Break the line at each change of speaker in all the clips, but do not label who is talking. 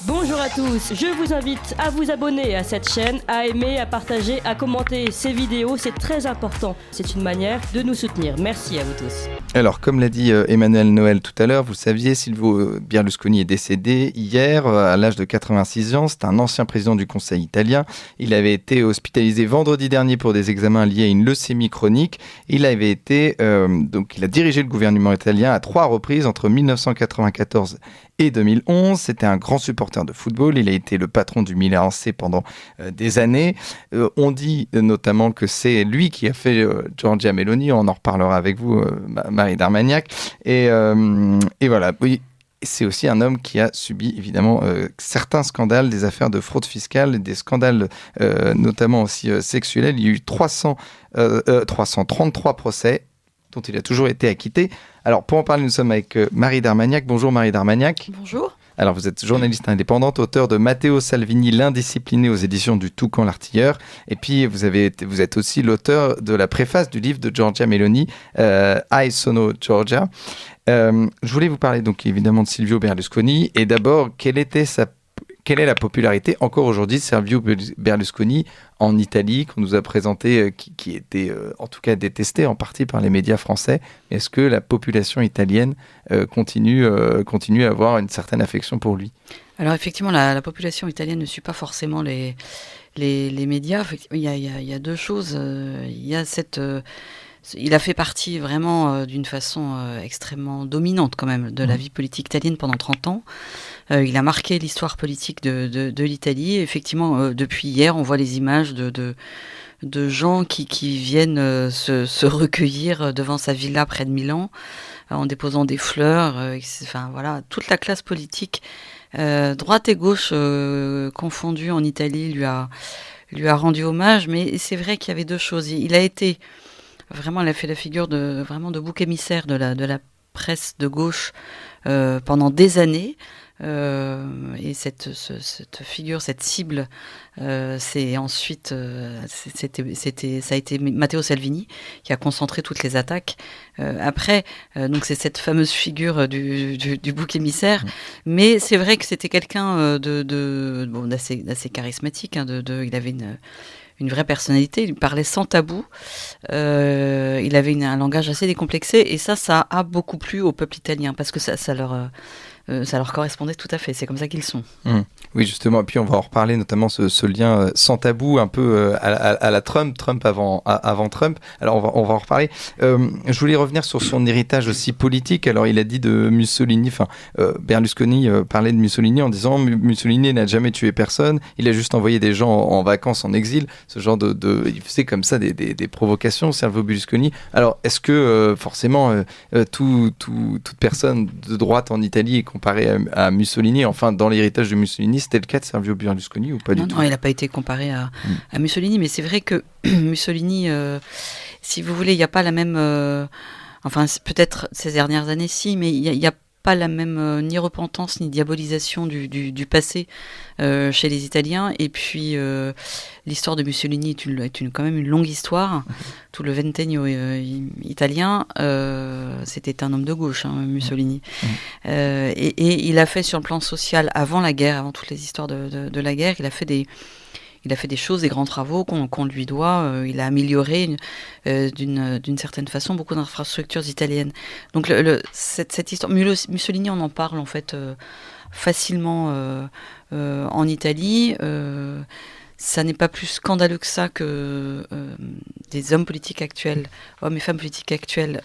Bonjour à tous, je vous invite à vous abonner à cette chaîne, à aimer, à partager, à commenter ces vidéos, c'est très important. C'est une manière de nous soutenir. Merci à vous tous.
Alors, comme l'a dit Emmanuel Noël tout à l'heure, vous le saviez, Silvio Berlusconi est décédé hier à l'âge de 86 ans. C'est un ancien président du Conseil italien. Il avait été hospitalisé vendredi dernier pour des examens liés à une leucémie chronique. Il a dirigé le gouvernement italien à 3 reprises entre 1994 et 2011. C'était un grand supporter de football. Il a été le patron du Milan AC pendant des années. On dit notamment que c'est lui qui a fait Giorgia Meloni. On en reparlera avec vous, Marie d'Armagnac. Et voilà. Oui. C'est aussi un homme qui a subi évidemment certains scandales, des affaires de fraude fiscale, des scandales notamment aussi sexuels. Il y a eu 333 procès dont il a toujours été acquitté. Alors, pour en parler, nous sommes avec Marie d'Armagnac. Bonjour Marie d'Armagnac.
Bonjour.
Alors, vous êtes journaliste indépendante, auteur de Matteo Salvini, l'indiscipliné aux éditions du Toucan l'Artilleur. Et puis, vous êtes aussi l'auteur de la préface du livre de Giorgia Meloni, I Sono Giorgia. Je voulais vous parler donc évidemment de Silvio Berlusconi. Et d'abord, quelle est la popularité encore aujourd'hui de Silvio Berlusconi en Italie, qu'on nous a présenté, qui était en tout cas détesté en partie par les médias français. Est-ce que la population italienne continue à avoir une certaine affection pour lui ?
Alors effectivement, la population italienne ne suit pas forcément les médias. Il y a deux choses. Il a fait partie vraiment d'une façon extrêmement dominante quand même de la vie politique italienne pendant 30 ans. Il a marqué l'histoire politique de l'Italie. Effectivement, depuis hier, on voit les images de gens qui viennent se recueillir devant sa villa près de Milan en déposant des fleurs. Enfin voilà, toute la classe politique, droite et gauche confondues en Italie, lui a rendu hommage. Mais c'est vrai qu'il y avait deux choses. Il a fait la figure de bouc émissaire de la presse de gauche pendant des années. Et cette figure, cette cible, ça a été Matteo Salvini qui a concentré toutes les attaques. Après, donc c'est cette fameuse figure du bouc émissaire, mais c'est vrai que c'était quelqu'un d'assez charismatique. Il avait une vraie personnalité, il parlait sans tabou, il avait un langage assez décomplexé, et ça a beaucoup plu au peuple italien, parce que ça leur correspondait tout à fait, c'est comme ça qu'ils sont.
Oui, justement, et puis on va en reparler, notamment ce lien sans tabou, un peu à la Trump avant Trump. Alors on va en reparler. Je voulais revenir sur son héritage aussi politique. Alors il a dit de Mussolini, Berlusconi parlait de Mussolini en disant Mussolini n'a jamais tué personne, il a juste envoyé des gens en vacances en exil. Ce genre il faisait comme ça des provocations, Silvio Berlusconi. Alors est-ce que forcément toute personne de droite en Italie est comparée à Mussolini, enfin dans l'héritage de Mussolini, c'était le cas de Silvio Berlusconi ou pas du tout ?
Non, il n'a pas été comparé à Mussolini, mais c'est vrai que Mussolini, si vous voulez, il n'y a pas la même... peut-être ces dernières années, si, mais il n'y a pas la même ni repentance ni diabolisation du passé chez les Italiens. Et puis l'histoire de Mussolini est quand même une longue histoire. Tout le ventennio italien, c'était un homme de gauche, Mussolini. Et il a fait sur le plan social, avant la guerre, avant toutes les histoires de la guerre, il a fait des choses, des grands travaux qu'on lui doit. Il a amélioré d'une certaine façon beaucoup d'infrastructures italiennes. Donc cette histoire, Mussolini, on en parle en fait facilement en Italie. Ça n'est pas plus scandaleux que ça que des hommes politiques actuels, hommes et femmes politiques actuels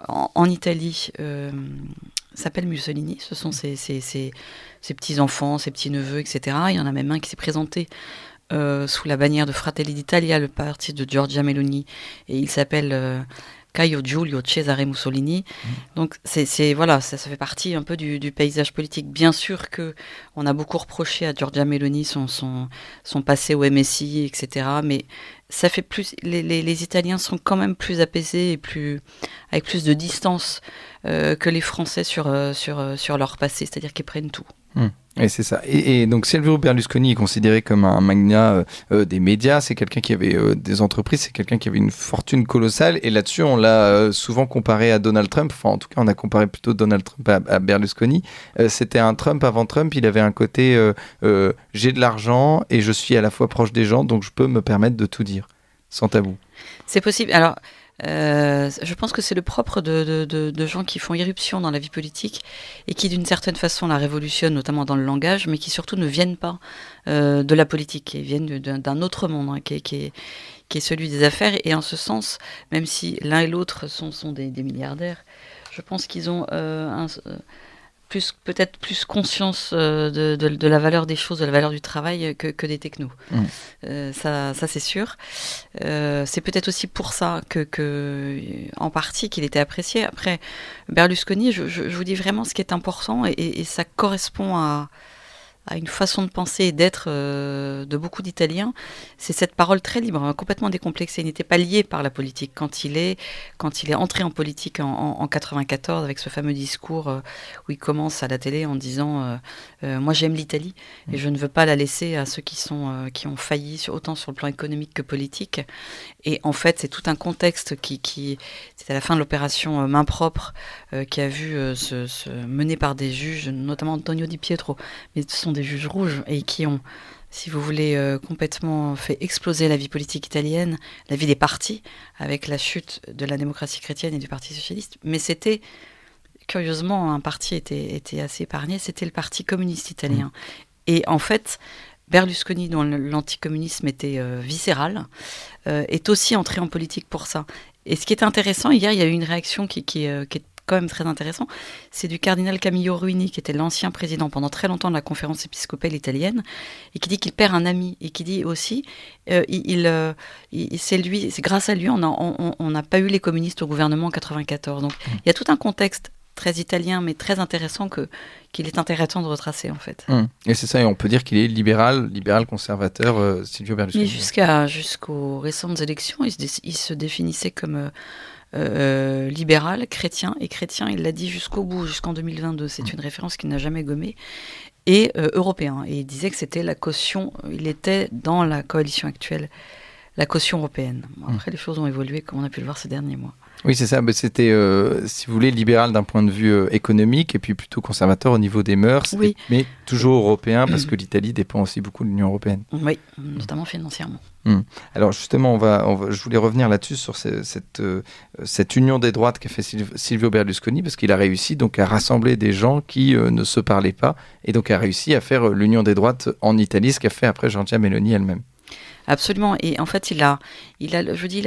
en Italie s'appellent Mussolini. Ce sont ses petits-enfants, ses petits-neveux, etc. Il y en a même un qui s'est présenté sous la bannière de Fratelli d'Italia, le parti de Giorgia Meloni, et il s'appelle Caio Giulio Cesare Mussolini. Donc ça fait partie un peu du paysage politique. Bien sûr que on a beaucoup reproché à Giorgia Meloni son passé au MSI, etc. Mais ça fait plus. Les Italiens sont quand même plus apaisés et avec plus de distance que les Français sur leur passé, c'est-à-dire qu'ils prennent tout.
Et c'est ça. Et donc Silvio Berlusconi est considéré comme un magnat des médias. C'est quelqu'un qui avait des entreprises, c'est quelqu'un qui avait une fortune colossale. Et là-dessus, on l'a souvent comparé à Donald Trump. Enfin, en tout cas, on a comparé plutôt Donald Trump à Berlusconi. C'était un Trump avant Trump. Il avait un côté j'ai de l'argent et je suis à la fois proche des gens, donc je peux me permettre de tout dire, sans tabou.
C'est possible. Alors, je pense que c'est le propre de gens qui font irruption dans la vie politique et qui d'une certaine façon la révolutionnent, notamment dans le langage, mais qui surtout ne viennent pas de la politique, qui viennent d'un autre monde, hein, qui est celui des affaires. Et en ce sens, même si l'un et l'autre sont des milliardaires, je pense qu'ils ont peut-être plus conscience de la valeur des choses, de la valeur du travail que des technos. Ça c'est sûr. C'est peut-être aussi pour ça que en partie qu'il était apprécié. Après, Berlusconi, je vous dis vraiment ce qui est important et ça correspond à une façon de penser et d'être de beaucoup d'Italiens, c'est cette parole très libre, complètement décomplexée. Il n'était pas lié par la politique. Quand il est entré en politique en 94 avec ce fameux discours où il commence à la télé en disant moi j'aime l'Italie et je ne veux pas la laisser à ceux qui ont failli autant sur le plan économique que politique. Et en fait, c'est tout un contexte c'est à la fin de l'opération Main propre qui a vu se mener par des juges, notamment Antonio Di Pietro, mais ce sont des juges rouges et qui ont, si vous voulez, complètement fait exploser la vie politique italienne, la vie des partis, avec la chute de la démocratie chrétienne et du Parti socialiste. Mais c'était, curieusement, un parti était assez épargné, c'était le Parti communiste italien. Et en fait, Berlusconi, dont l'anticommunisme était viscéral, est aussi entré en politique pour ça. Et ce qui est intéressant, hier, il y a eu une réaction qui est quand même très intéressant, c'est du cardinal Camillo Ruini, qui était l'ancien président pendant très longtemps de la conférence épiscopale italienne, et qui dit qu'il perd un ami, et qui dit aussi, c'est grâce à lui, on n'a pas eu les communistes au gouvernement en 94. Donc il y a tout un contexte très italien, mais très intéressant qu'il est intéressant de retracer, en fait.
Et c'est ça, et on peut dire qu'il est libéral conservateur, Silvio Berlusconi.
Mais jusqu'aux récentes élections, il se définissait comme libéral, chrétien, et chrétien, il l'a dit jusqu'au bout, jusqu'en 2022, c'est une référence qu'il n'a jamais gommée, et européen. Et il disait que c'était la caution, il était dans la coalition actuelle, la caution européenne. Après, les choses ont évolué, comme on a pu le voir ces derniers mois.
Oui, c'est ça. C'était, si vous voulez, libéral d'un point de vue économique et puis plutôt conservateur au niveau des mœurs,
oui.
Mais toujours européen parce que l'Italie dépend aussi beaucoup de l'Union européenne.
Oui, notamment financièrement.
Alors justement, je voulais revenir là-dessus sur cette union des droites qu'a fait Silvio Berlusconi parce qu'il a réussi donc à rassembler des gens qui ne se parlaient pas et donc a réussi à faire l'union des droites en Italie, ce qu'a fait après Giorgia Meloni elle-même.
Absolument. Et en fait, il a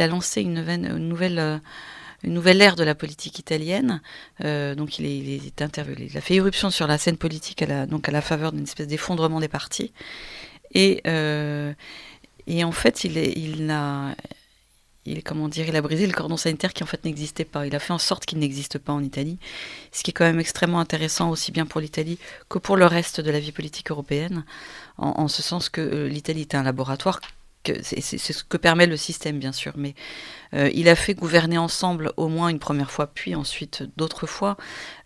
lancé une nouvelle ère de la politique italienne. Donc il a fait irruption sur la scène politique à la faveur d'une espèce d'effondrement des partis. Et en fait, il a brisé le cordon sanitaire qui en fait n'existait pas. Il a fait en sorte qu'il n'existe pas en Italie, ce qui est quand même extrêmement intéressant aussi bien pour l'Italie que pour le reste de la vie politique européenne, en ce sens que l'Italie était un laboratoire. C'est ce que permet le système, bien sûr, mais il a fait gouverner ensemble au moins une première fois, puis ensuite d'autres fois,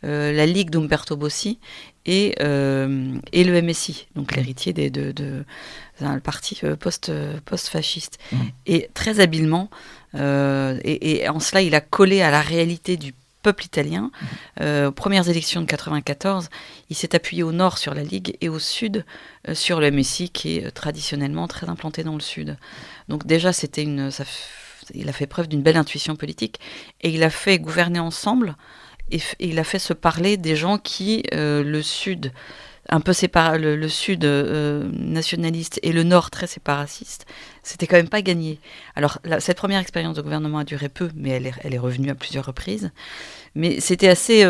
la Ligue d'Umberto Bossi et le MSI, donc l'héritier le parti post-fasciste. Et très habilement, et en cela, il a collé à la réalité du peuple italien. Aux premières élections de 1994, il s'est appuyé au nord sur la Ligue et au sud sur le MSI qui est traditionnellement très implanté dans le sud. Donc déjà, il a fait preuve d'une belle intuition politique et il a fait gouverner ensemble et il a fait se parler des gens qui, le sud un peu le sud nationaliste et le nord très séparatiste, c'était quand même pas gagné. Alors cette première expérience de gouvernement a duré peu, mais elle est revenue à plusieurs reprises. Mais c'était assez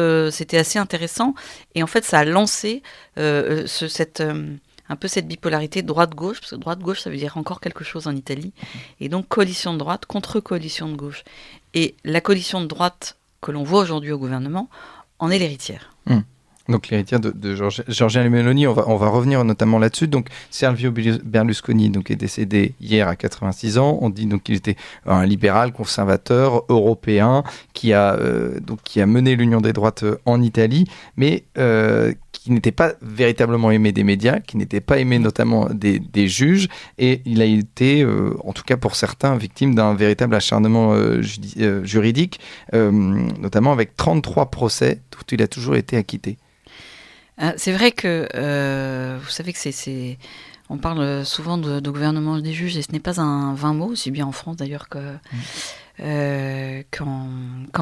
intéressant et en fait ça a lancé un peu cette bipolarité droite-gauche, parce que droite-gauche ça veut dire encore quelque chose en Italie, et donc coalition de droite contre coalition de gauche. Et la coalition de droite que l'on voit aujourd'hui au gouvernement en est l'héritière.
Donc l'héritière de Giorgia Meloni, on va revenir notamment là-dessus. Donc Silvio Berlusconi donc, est décédé hier à 86 ans. On dit donc qu'il était un libéral, conservateur, européen, qui a mené l'union des droites en Italie, mais qui n'était pas véritablement aimé des médias, qui n'était pas aimé notamment des juges, et il a été, en tout cas pour certains, victime d'un véritable acharnement juridique, notamment avec 33 procès dont il a toujours été acquitté.
C'est vrai que, vous savez que on parle souvent de gouvernement des juges, et ce n'est pas un vain mot, aussi bien en France d'ailleurs qu'en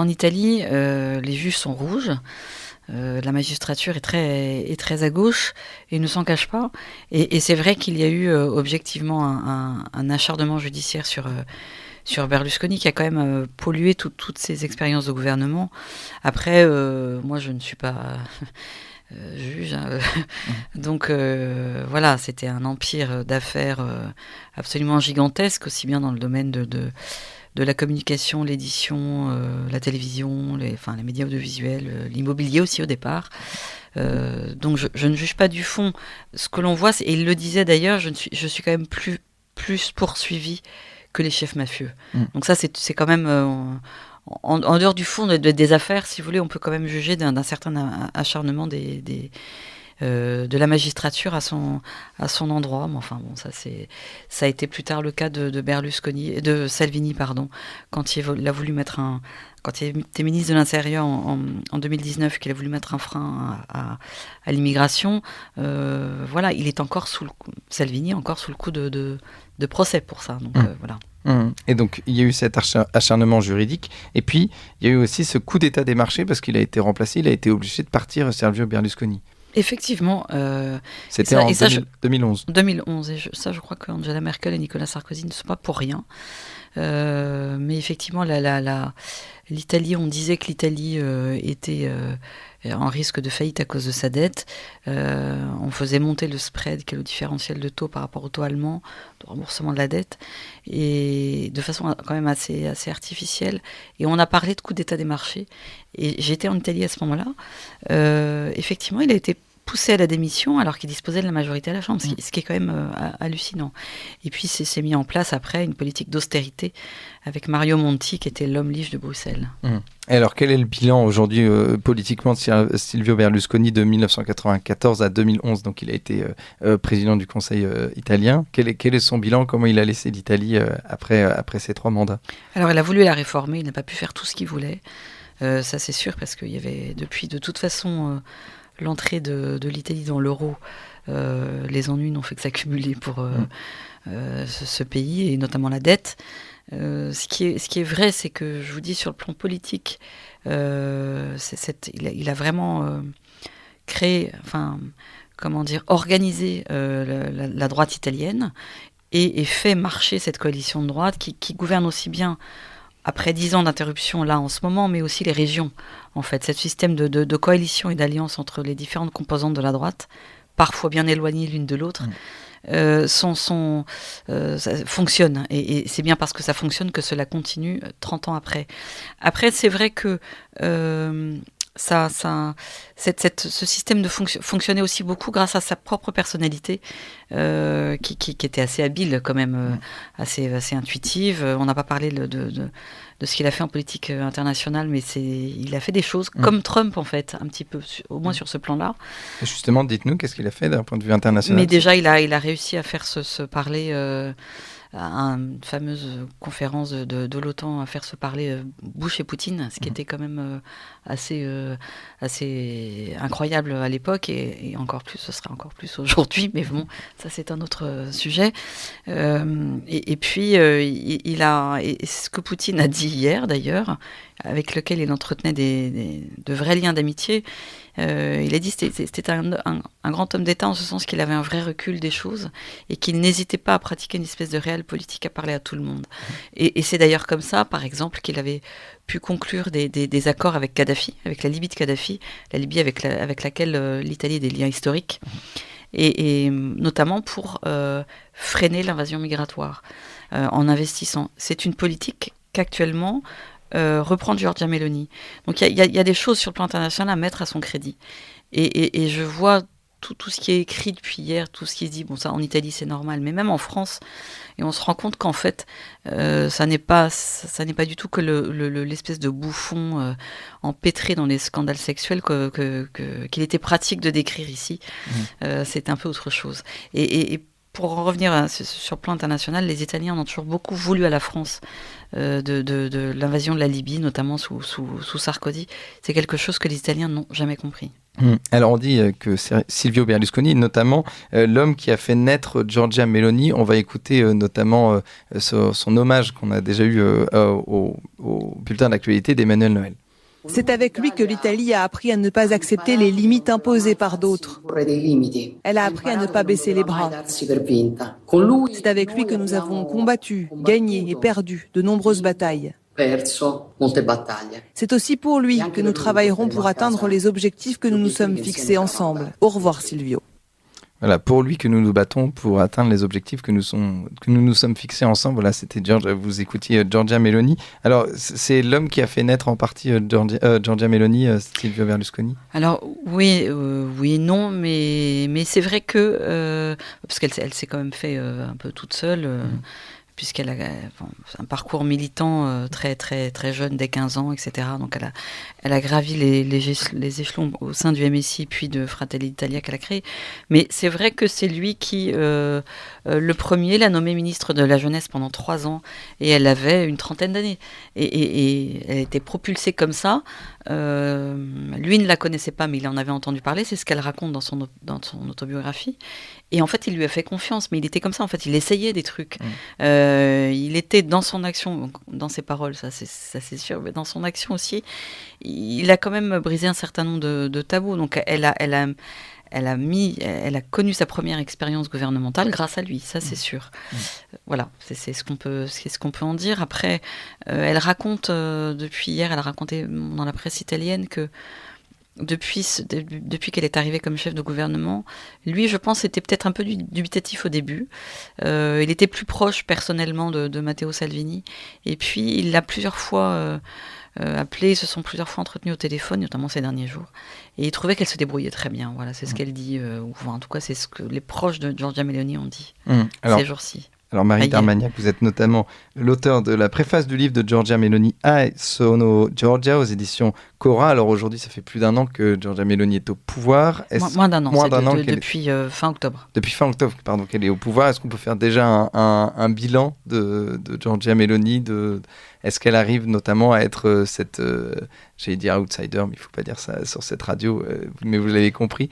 Italie. Les juges sont rouges, la magistrature est très à gauche et ne s'en cache pas. Et c'est vrai qu'il y a eu objectivement un acharnement judiciaire sur Berlusconi, qui a quand même pollué toutes ses expériences de gouvernement. Après, moi je ne suis pas... juge. Donc voilà, c'était un empire d'affaires absolument gigantesque, aussi bien dans le domaine de la communication, l'édition, la télévision, les médias audiovisuels, l'immobilier aussi au départ. Donc je ne juge pas du fond. Ce que l'on voit, et il le disait d'ailleurs, je suis quand même plus poursuivi que les chefs mafieux. Donc ça, c'est quand même... En dehors du fond des affaires, si vous voulez, on peut quand même juger d'un certain acharnement de la magistrature à son endroit. Mais enfin bon, ça a été plus tard le cas de Salvini, quand il a voulu mettre quand il était ministre de l'Intérieur en 2019, qu'il a voulu mettre un frein à l'immigration. Voilà, il est encore Salvini encore sous le coup de procès pour ça. Donc voilà.
Et donc, il y a eu cet acharnement juridique. Et puis, il y a eu aussi ce coup d'état des marchés parce qu'il a été remplacé, il a été obligé de partir, Silvio Berlusconi.
Effectivement.
C'était en 2011.
2011. Et je crois qu'Angela Merkel et Nicolas Sarkozy ne sont pas pour rien. Mais effectivement, l'Italie, on disait que l'Italie était en risque de faillite à cause de sa dette. On faisait monter le spread, qui est le différentiel de taux par rapport au taux allemand, de remboursement de la dette, et de façon quand même assez artificielle. Et on a parlé de coup d'état des marchés. Et j'étais en Italie à ce moment-là. Effectivement, il a été poussé à la démission alors qu'il disposait de la majorité à la Chambre, ce qui est quand même hallucinant. Et puis s'est mis en place après une politique d'austérité avec Mario Monti, qui était l'homme lige de Bruxelles.
Et alors, quel est le bilan aujourd'hui politiquement de Silvio Berlusconi de 1994 à 2011 ? Donc, il a été président du Conseil italien. Quel est son bilan ? Comment il a laissé l'Italie après ses 3 mandats ?
Alors, il a voulu la réformer. Il n'a pas pu faire tout ce qu'il voulait. Ça, c'est sûr, parce qu'il y avait depuis, de toute façon... l'entrée de l'Italie dans l'euro, les ennuis n'ont fait que s'accumuler pour ce pays, et notamment la dette. Ce qui est vrai, c'est que, je vous dis, sur le plan politique, il a vraiment créé, organisé la droite italienne et fait marcher cette coalition de droite qui gouverne aussi bien après 10 ans d'interruption là en ce moment, mais aussi les régions, en fait. Ce système de coalition et d'alliance entre les différentes composantes de la droite, parfois bien éloignées l'une de l'autre, ça fonctionne. Et c'est bien parce que ça fonctionne que cela continue 30 ans après. Après, c'est vrai que ce système fonctionnait aussi beaucoup grâce à sa propre personnalité, qui était assez habile quand même, assez intuitive. On n'a pas parlé de ce qu'il a fait en politique internationale, mais il a fait des choses comme Trump, en fait, un petit peu, au moins sur ce plan-là.
Et justement, dites-nous, qu'est-ce qu'il a fait d'un point de vue international ?
Mais déjà, il a réussi à faire se parler... à une fameuse conférence de l'OTAN, à faire se parler Bush et Poutine, ce qui était quand même assez incroyable à l'époque, et encore plus, ce sera encore plus aujourd'hui, mais bon, ça c'est un autre sujet. Et puis, et ce que Poutine a dit hier d'ailleurs, avec lequel il entretenait de vrais liens d'amitié, il a dit que c'était un grand homme d'État, en ce sens qu'il avait un vrai recul des choses et qu'il n'hésitait pas à pratiquer une espèce de réelle politique, à parler à tout le monde. Et c'est d'ailleurs comme ça, par exemple, qu'il avait pu conclure des accords avec Kadhafi, avec la Libye de Kadhafi, la Libye avec laquelle l'Italie a des liens historiques, et notamment pour freiner l'invasion migratoire en investissant. C'est une politique qu'actuellement reprend Giorgia Meloni. Donc il y a des choses sur le plan international à mettre à son crédit. Et je vois tout ce qui est écrit depuis hier, tout ce qui est dit, bon ça en Italie c'est normal, mais même en France, et on se rend compte qu'en fait ça n'est pas du tout que l'espèce de bouffon empêtré dans les scandales sexuels qu'il était pratique de décrire ici. C'est un peu autre chose. Et pour en revenir sur le plan international, les Italiens en ont toujours beaucoup voulu à la France de l'invasion de la Libye, notamment sous Sarkozy. C'est quelque chose que les Italiens n'ont jamais compris.
Alors on dit que c'est Silvio Berlusconi, notamment l'homme qui a fait naître Giorgia Meloni. On va écouter notamment son hommage qu'on a déjà eu au bulletin d'actualité d'Emmanuel Noël.
C'est avec lui que l'Italie a appris à ne pas accepter les limites imposées par d'autres. Elle a appris à ne pas baisser les bras. C'est avec lui que nous avons combattu, gagné et perdu de nombreuses batailles. C'est aussi pour lui que nous travaillerons pour atteindre les objectifs que nous nous sommes fixés ensemble. Au revoir Silvio.
Voilà, pour lui que nous nous battons pour atteindre les objectifs que nous nous sommes fixés ensemble. Voilà, c'était vous écoutiez Giorgia Meloni. Alors, c'est l'homme qui a fait naître en partie Giorgia Meloni, Silvio Berlusconi.
Alors oui, non, mais c'est vrai que parce qu'elle s'est quand même fait un peu toute seule. Puisqu'elle a un parcours militant très très très jeune, dès 15 ans, etc. Donc elle a gravi les échelons au sein du MSI, puis de Fratelli d'Italia qu'elle a créé. Mais c'est vrai que c'est lui qui, le premier, l'a nommé ministre de la Jeunesse pendant 3 ans, et elle avait une trentaine d'années. Et elle était propulsée comme ça. Lui ne la connaissait pas, mais il en avait entendu parler. C'est ce qu'elle raconte dans son autobiographie. Et en fait, il lui a fait confiance, mais il était comme ça. En fait, il essayait des trucs. Il était dans son action, dans ses paroles, ça c'est sûr, mais dans son action aussi, il a quand même brisé un certain nombre de tabous. Donc elle a connu sa première expérience gouvernementale grâce à lui, ça c'est sûr. Voilà, c'est ce qu'on peut en dire. Après, elle raconte depuis hier, elle a raconté dans la presse italienne que depuis qu'elle est arrivée comme chef de gouvernement, lui, je pense, était peut-être un peu dubitatif au début. Il était plus proche personnellement de Matteo Salvini. Et puis, il l'a plusieurs fois appelé, ils se sont plusieurs fois entretenus au téléphone, notamment ces derniers jours. Et il trouvait qu'elle se débrouillait très bien. Voilà, c'est ce qu'elle dit. En tout cas, c'est ce que les proches de Giorgia Meloni ont dit ces jours-ci.
Alors Marie d'Armagnac, vous êtes notamment l'auteur de la préface du livre de Giorgia Meloni, Ai sono Giorgia, aux éditions Cora. Alors aujourd'hui, ça fait plus d'1 an que Giorgia Meloni est au pouvoir.
Moins d'un an, depuis fin octobre.
Depuis fin octobre, pardon, qu'elle est au pouvoir. Est-ce qu'on peut faire déjà un bilan de Giorgia Meloni Est-ce qu'elle arrive notamment à être cette, j'allais dire outsider, mais il ne faut pas dire ça sur cette radio, mais vous l'avez compris,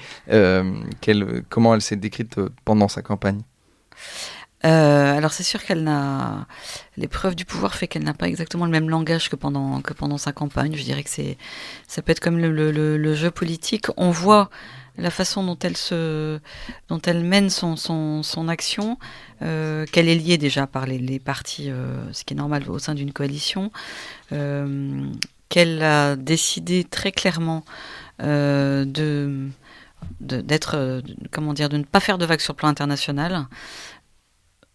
comment elle s'est décrite pendant sa campagne?
Alors c'est sûr l'épreuve du pouvoir fait qu'elle n'a pas exactement le même langage que pendant sa campagne. Je dirais que ça peut être comme le jeu politique. On voit la façon dont elle mène son action, qu'elle est liée déjà par les partis, ce qui est normal au sein d'une coalition, qu'elle a décidé très clairement de ne pas faire de vagues sur le plan international,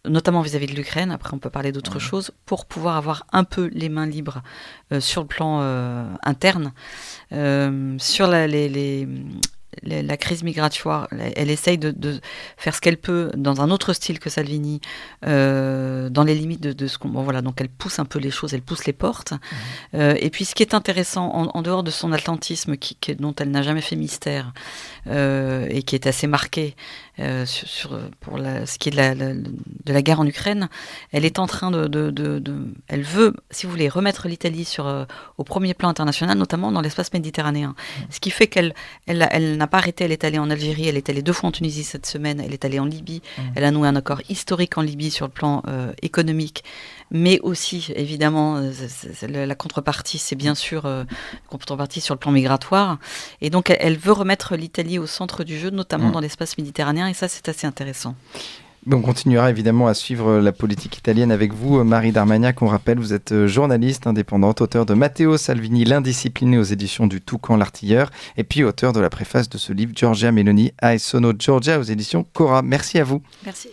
notamment vis-à-vis de l'Ukraine. Après, on peut parler d'autres choses, pour pouvoir avoir un peu les mains libres sur le plan interne. Sur la crise migratoire, elle essaye de faire ce qu'elle peut dans un autre style que Salvini, dans les limites de ce qu'on... Bon, voilà, donc elle pousse un peu les choses, elle pousse les portes. Et puis ce qui est intéressant, en dehors de son atlantisme, dont elle n'a jamais fait mystère, et qui est assez marqué pour ce qui est de la guerre en Ukraine, elle est en train elle veut, si vous voulez, remettre l'Italie au premier plan international, notamment dans l'espace méditerranéen. Ce qui fait qu'elle n'a pas arrêté, elle est allée en Algérie, elle est allée 2 fois en Tunisie cette semaine, elle est allée en Libye, elle a noué un accord historique en Libye sur le plan économique, mais aussi, évidemment, la contrepartie, c'est bien sûr une contrepartie sur le plan migratoire. Et donc, elle veut remettre l'Italie au centre du jeu, notamment dans l'espace méditerranéen, et ça, c'est assez intéressant.
On continuera évidemment à suivre la politique italienne avec vous, Marie d'Armagnac. On rappelle, vous êtes journaliste indépendante, auteur de Matteo Salvini, l'indiscipliné aux éditions du Toucan l'Artilleur, et puis auteur de la préface de ce livre, Giorgia Meloni, Ai sono Giorgia, aux éditions Cora. Merci à vous.
Merci.